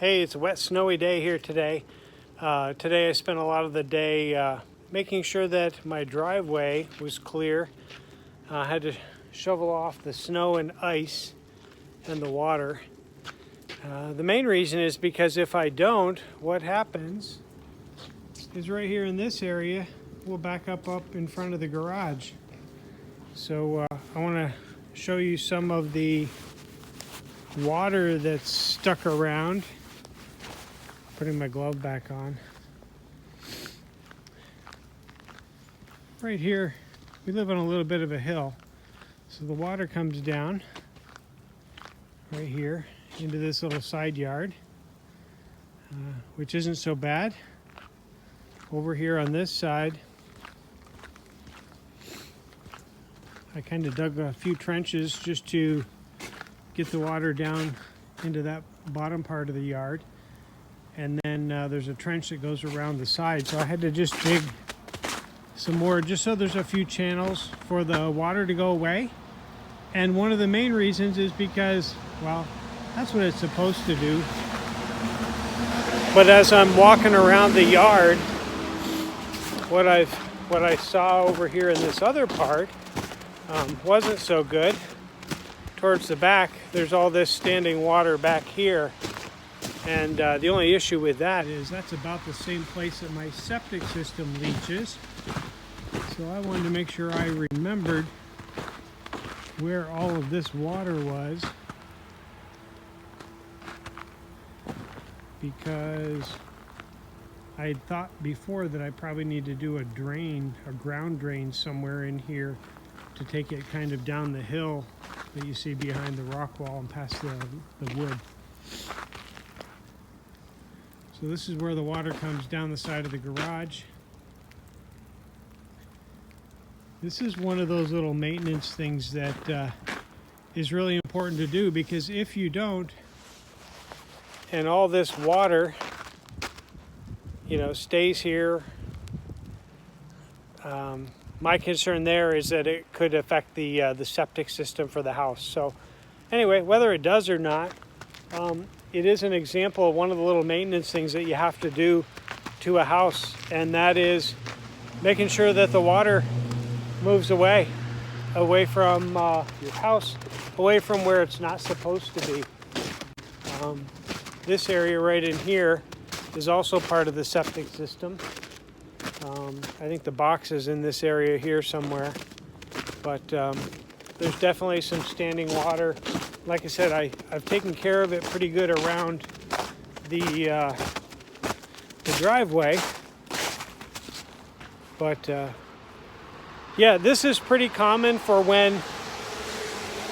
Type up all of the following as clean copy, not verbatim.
Hey, it's a wet, snowy day here today. Today I spent a lot of the day making sure that my driveway was clear. I had to shovel off the snow and ice and the water. The main reason is because if I don't, what happens is right here in this area, we'll back up in front of the garage. So I want to show you some of the water that's stuck around. Putting my glove back on. Right here, we live on a little bit of a hill. So the water comes down right here into this little side yard, which isn't so bad. Over here on this side, I kind of dug a few trenches just to get the water down into that bottom part of the yard. And then there's a trench that goes around the side. So I had to just dig some more just so there's a few channels for the water to go away. And one of the main reasons is because, well, that's what it's supposed to do. But as I'm walking around the yard, what I saw over here in this other part wasn't so good. Towards the back, there's all this standing water back here. And the only issue with that is that's about the same place that my septic system leaches. So I wanted to make sure I remembered where all of this water was, because I had thought before that I probably need to do a ground drain somewhere in here to take it kind of down the hill that you see behind the rock wall and past the wood. So this is where the water comes down the side of the garage. This is one of those little maintenance things that is really important to do, because if you don't, and all this water, stays here, my concern there is that it could affect the septic system for the house. So anyway, whether it does or not, it is an example of one of the little maintenance things that you have to do to a house, and that is making sure that the water moves away from your house, away from where it's not supposed to be. This area right in here is also part of the septic system. I think the box is in this area here somewhere, but there's definitely some standing water. Like I said, I've taken care of it pretty good around the driveway. But yeah, this is pretty common for when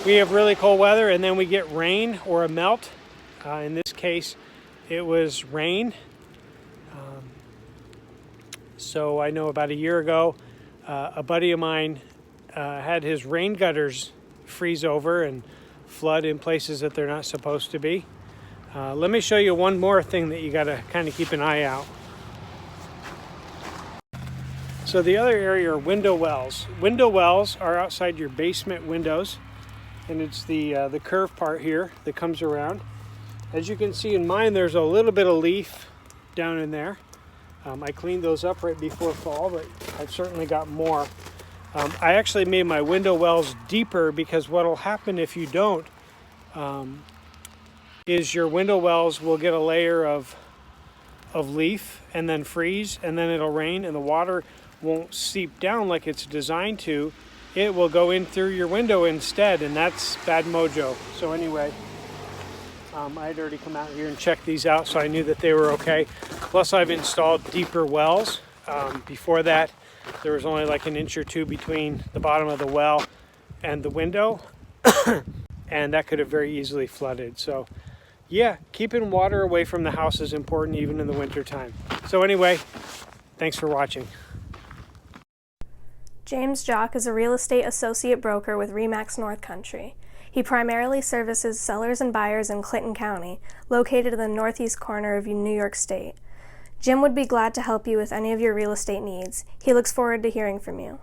we have really cold weather and then we get rain or a melt. In this case, it was rain. So I know about a year ago, a buddy of mine had his rain gutters freeze over and flood in places that they're not supposed to be. Let me show you one more thing that you got to kind of keep an eye out. So the other area are window wells. Window wells are outside your basement windows, and it's the curved part here that comes around. As you can see in mine, there's a little bit of leaf down in there. I cleaned those up right before fall, but I've certainly got more. I actually made my window wells deeper, because what will happen if you don't is your window wells will get a layer of leaf and then freeze, and then it'll rain and the water won't seep down like it's designed to. It will go in through your window instead, and that's bad mojo. So anyway, I had already come out here and checked these out, so I knew that they were okay. Plus I've installed deeper wells. Before that, there was only like an inch or two between the bottom of the well and the window, and that could have very easily flooded. So yeah, keeping water away from the house is important even in the winter time. So anyway, thanks for watching. James Jock is a real estate associate broker with RE/MAX North Country. He primarily services sellers and buyers in Clinton County, located in the northeast corner of New York State. Jim would be glad to help you with any of your real estate needs. He looks forward to hearing from you.